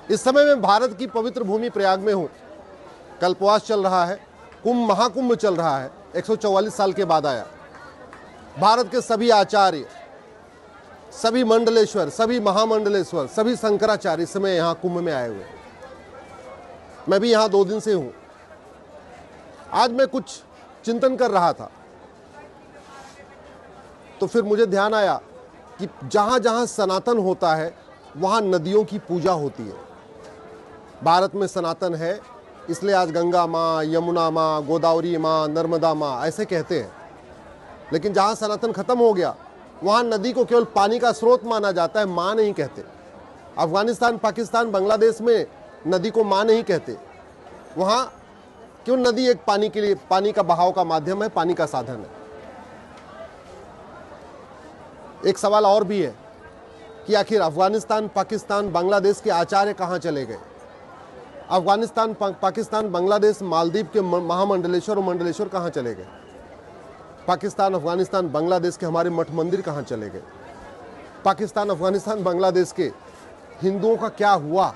इस समय मैं भारत की पवित्र भूमि प्रयाग में हूँ। कल्पवास चल रहा है, महाकुंभ चल रहा है, 144 साल के बाद आया। भारत के सभी आचार्य, सभी मंडलेश्वर, सभी महामंडलेश्वर, सभी शंकराचार्य इस समय यहाँ कुंभ में आए हुए। मैं भी यहाँ 2 दिन से हूँ। आज मैं कुछ चिंतन कर रहा था तो फिर मुझे ध्यान आया कि जहाँ जहाँ सनातन होता है वहाँ नदियों की पूजा होती है। भारत में सनातन है इसलिए आज गंगा माँ, यमुना माँ, गोदावरी माँ, नर्मदा माँ ऐसे कहते हैं। लेकिन जहाँ सनातन खत्म हो गया वहाँ नदी को केवल पानी का स्रोत माना जाता है, माँ नहीं कहते। अफगानिस्तान, पाकिस्तान, बांग्लादेश में नदी को माँ नहीं कहते। वहाँ क्यों नदी एक पानी के लिए, पानी का बहाव का माध्यम है, पानी का साधन है। एक सवाल और भी है कि आखिर अफगानिस्तान, पाकिस्तान, बांग्लादेश के आचार्य कहाँ चले गए। अफगानिस्तान, पाकिस्तान, बांग्लादेश, मालदीव के महामंडलेश्वर और मंडलेश्वर कहाँ चले गए। पाकिस्तान, अफगानिस्तान, बांग्लादेश के हमारे मठ मंदिर कहाँ चले गए। पाकिस्तान, अफगानिस्तान, बांग्लादेश के हिंदुओं का क्या हुआ।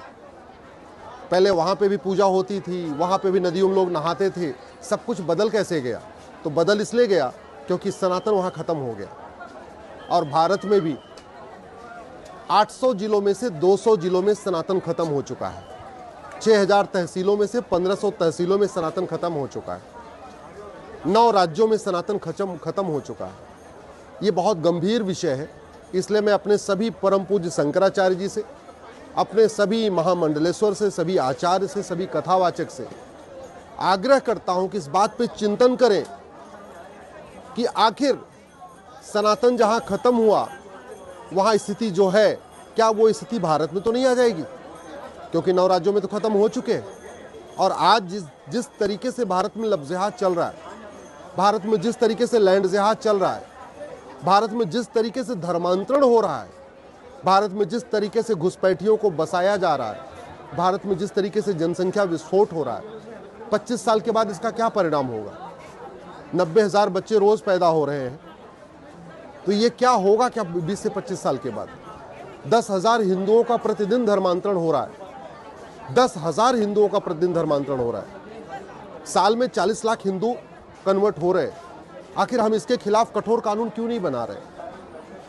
पहले वहाँ पे भी पूजा होती थी, वहाँ पे भी नदियों में लोग नहाते थे, सब कुछ बदल कैसे गया। तो बदल इसलिए गया क्योंकि सनातन वहाँ ख़त्म हो गया। और भारत में भी 800 जिलों में से 200 जिलों में सनातन खत्म हो चुका है। 6000 तहसीलों में से 1500 तहसीलों में सनातन खत्म हो चुका है। 9 राज्यों में सनातन खत्म हो चुका है। ये बहुत गंभीर विषय है। इसलिए मैं अपने सभी परम पूज्य शंकराचार्य जी से, अपने सभी महामंडलेश्वर से, सभी आचार्य से, सभी कथावाचक से आग्रह करता हूं कि इस बात पे चिंतन करें कि आखिर सनातन जहां खत्म हुआ वहां स्थिति जो है, क्या वो स्थिति भारत में तो नहीं आ जाएगी। क्योंकि 9 राज्यों में तो खत्म हो चुके हैं। और आज जिस तरीके से भारत में लफ्ज़ जिहाद चल रहा है, भारत में जिस तरीके से लैंड जिहाद चल रहा है, भारत में जिस तरीके से धर्मांतरण हो रहा है, भारत में जिस तरीके से घुसपैठियों को बसाया जा रहा है, भारत में जिस तरीके से जनसंख्या विस्फोट हो रहा है, 25 साल के बाद इसका क्या परिणाम होगा। 90,000 बच्चे रोज़ पैदा हो रहे हैं। तो ये क्या होगा क्या 20 से 25 साल के बाद। 10,000 हिंदुओं का प्रतिदिन धर्मांतरण हो रहा है। 10,000 हिंदुओं का प्रतिदिन धर्मांतरण हो रहा है। साल में 40 लाख हिंदू कन्वर्ट हो रहे हैं। आखिर हम इसके खिलाफ कठोर कानून क्यों नहीं बना रहे।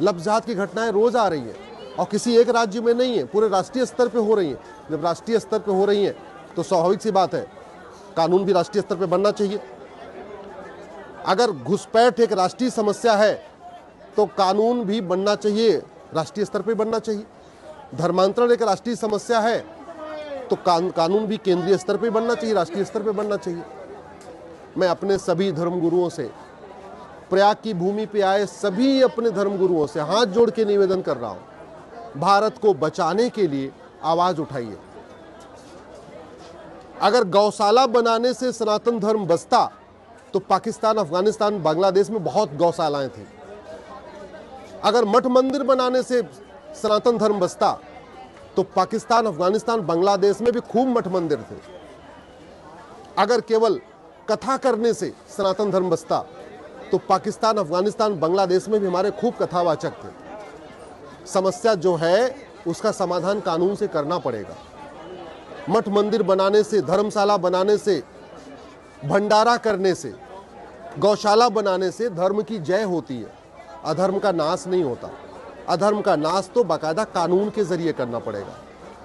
लफ्ज़ जिहाद की घटनाएं रोज़ आ रही हैं और किसी एक राज्य में नहीं है, पूरे राष्ट्रीय स्तर पे हो रही हैं। जब राष्ट्रीय स्तर पे हो रही हैं तो स्वाभाविक सी बात है कानून भी राष्ट्रीय स्तर पे बनना चाहिए। अगर घुसपैठ एक राष्ट्रीय समस्या है तो कानून भी बनना चाहिए, राष्ट्रीय स्तर पे बनना चाहिए। धर्मांतरण एक राष्ट्रीय समस्या है तो कानून भी केंद्रीय स्तर पे बनना चाहिए, राष्ट्रीय स्तर पे बनना चाहिए। मैं अपने सभी धर्मगुरुओं से, प्रयाग की भूमि पे आए सभी अपने धर्मगुरुओं से हाथ जोड़ के निवेदन कर रहा हूं, भारत को बचाने के लिए आवाज उठाइए। अगर गौशाला बनाने से सनातन धर्म बचता तो पाकिस्तान, अफगानिस्तान, बांग्लादेश में बहुत गौशालाएं थी। अगर मठ मंदिर बनाने से सनातन धर्म बचता तो पाकिस्तान, अफगानिस्तान, बांग्लादेश में भी खूब मठ मंदिर थे। अगर केवल कथा करने से सनातन धर्म बचता तो पाकिस्तान, अफगानिस्तान, बांग्लादेश में भी हमारे खूब कथावाचक थे। समस्या जो है उसका समाधान कानून से करना पड़ेगा। मठ मंदिर बनाने से, धर्मशाला बनाने से, भंडारा करने से, गौशाला बनाने से धर्म की जय होती है, अधर्म का नाश नहीं होता। अधर्म का नाश तो बाकायदा कानून के जरिए करना पड़ेगा।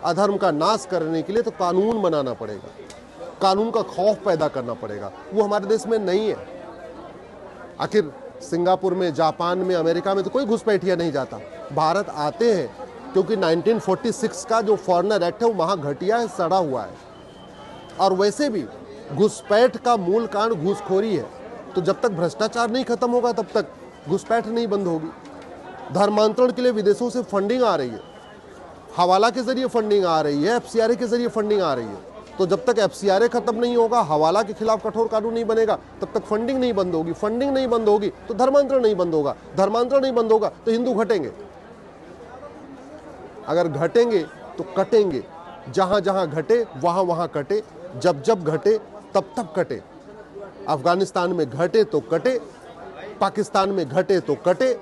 अधर्म का नाश करने के लिए तो कानून बनाना पड़ेगा, कानून का खौफ पैदा करना पड़ेगा। वो हमारे देश में नहीं है। आखिर सिंगापुर में, जापान में, अमेरिका में तो कोई घुसपैठिया नहीं जाता, भारत आते हैं क्योंकि 1946 का जो फॉरेनर एक्ट है वो वहाँ घटिया है, सड़ा हुआ है। और वैसे भी घुसपैठ का मूल कारण घूसखोरी है। तो जब तक भ्रष्टाचार नहीं खत्म होगा तब तक घुसपैठ नहीं बंद होगी। धर्मांतरण के लिए विदेशों से फंडिंग आ रही है, हवाला के जरिए फंडिंग आ रही है, एफसीआरए के जरिए फंडिंग आ रही है। तो जब तक एफसीआरए खत्म नहीं होगा, हवाला के खिलाफ कठोर कानून नहीं बनेगा, तब तक फंडिंग नहीं बंद होगी। फंडिंग नहीं बंद होगी तो धर्मांतरण नहीं बंद होगा, धर्मांतरण नहीं बंद होगा तो हिंदू घटेंगे। अगर घटेंगे तो कटेंगे। जहां जहां घटे वहां वहां कटे, जब जब घटे तब तब कटे। अफगानिस्तान में घटे तो कटे, पाकिस्तान में घटे तो कटे,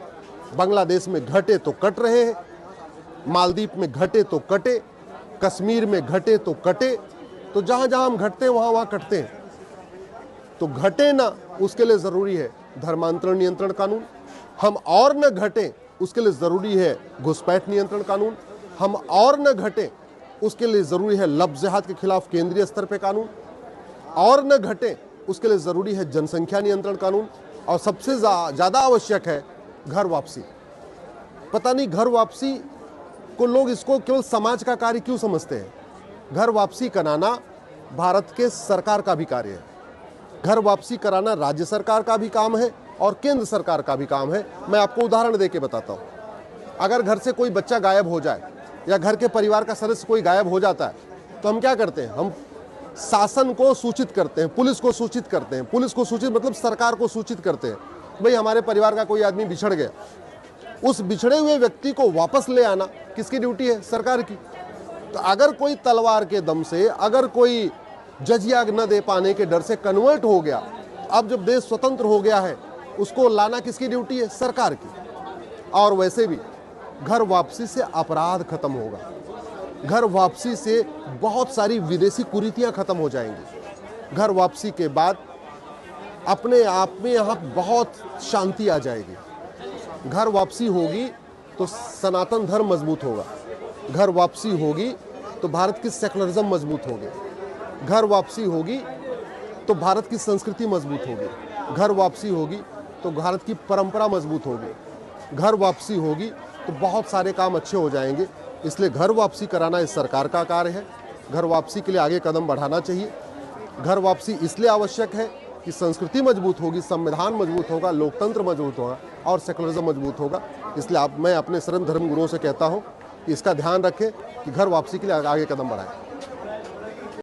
बांग्लादेश में घटे तो कट रहे हैं, मालदीव में घटे तो कटे, कश्मीर में घटे तो कटे, तो जहां जहां हम घटते हैं वहां वहां कटते हैं। तो घटे ना, उसके लिए जरूरी है धर्मांतरण नियंत्रण कानून। हम और न घटे, उसके लिए जरूरी है घुसपैठ नियंत्रण कानून। हम और न घटे, उसके लिए जरूरी है लफ्ज़ जिहाद के खिलाफ केंद्रीय स्तर पे कानून। और न घटे, उसके लिए जरूरी है जनसंख्या नियंत्रण कानून। और सबसे ज्यादा आवश्यक है घर वापसी। पता नहीं घर वापसी को लोग इसको केवल समाज का कार्य क्यों समझते हैं। घर वापसी कराना भारत के सरकार का भी कार्य है। घर वापसी कराना राज्य सरकार का भी काम है और केंद्र सरकार का भी काम है। मैं आपको उदाहरण देके बताता हूं। अगर घर से कोई बच्चा गायब हो जाए या घर के परिवार का सदस्य कोई गायब हो जाता है तो हम क्या करते हैं? हम शासन को सूचित करते हैं, पुलिस को सूचित करते हैं। पुलिस को सूचित मतलब सरकार को सूचित करते हैं, भाई हमारे परिवार का कोई आदमी बिछड़ गया। उस बिछड़े हुए व्यक्ति को वापस ले आना किसकी ड्यूटी है? सरकार की। तो अगर कोई तलवार के दम से, अगर कोई जजिया न दे पाने के डर से कन्वर्ट हो गया, अब जब देश स्वतंत्र हो गया है, उसको लाना किसकी ड्यूटी है? सरकार की। और वैसे भी घर वापसी से अपराध खत्म होगा। घर वापसी से बहुत सारी विदेशी कुरीतियां खत्म हो जाएंगी। घर वापसी के बाद अपने आप में यहाँ बहुत शांति आ जाएगी। घर वापसी होगी तो सनातन धर्म मजबूत होगा। घर वापसी होगी तो भारत की सेकुलरिज्म मजबूत होगी। घर वापसी होगी तो भारत की संस्कृति मजबूत होगी। घर वापसी होगी तो भारत की परंपरा मजबूत होगी। घर वापसी होगी तो बहुत सारे काम अच्छे हो जाएंगे। इसलिए घर वापसी कराना इस सरकार का कार्य है। घर वापसी के लिए आगे कदम बढ़ाना चाहिए। घर वापसी इसलिए आवश्यक है कि संस्कृति मजबूत होगी, संविधान मजबूत होगा, लोकतंत्र मजबूत होगा और सेकुलरिज्म मजबूत होगा। इसलिए मैं अपने सर्व धर्म गुरुओं से कहता हूँ कि इसका ध्यान रखें कि घर वापसी के लिए आगे कदम बढ़ाएं।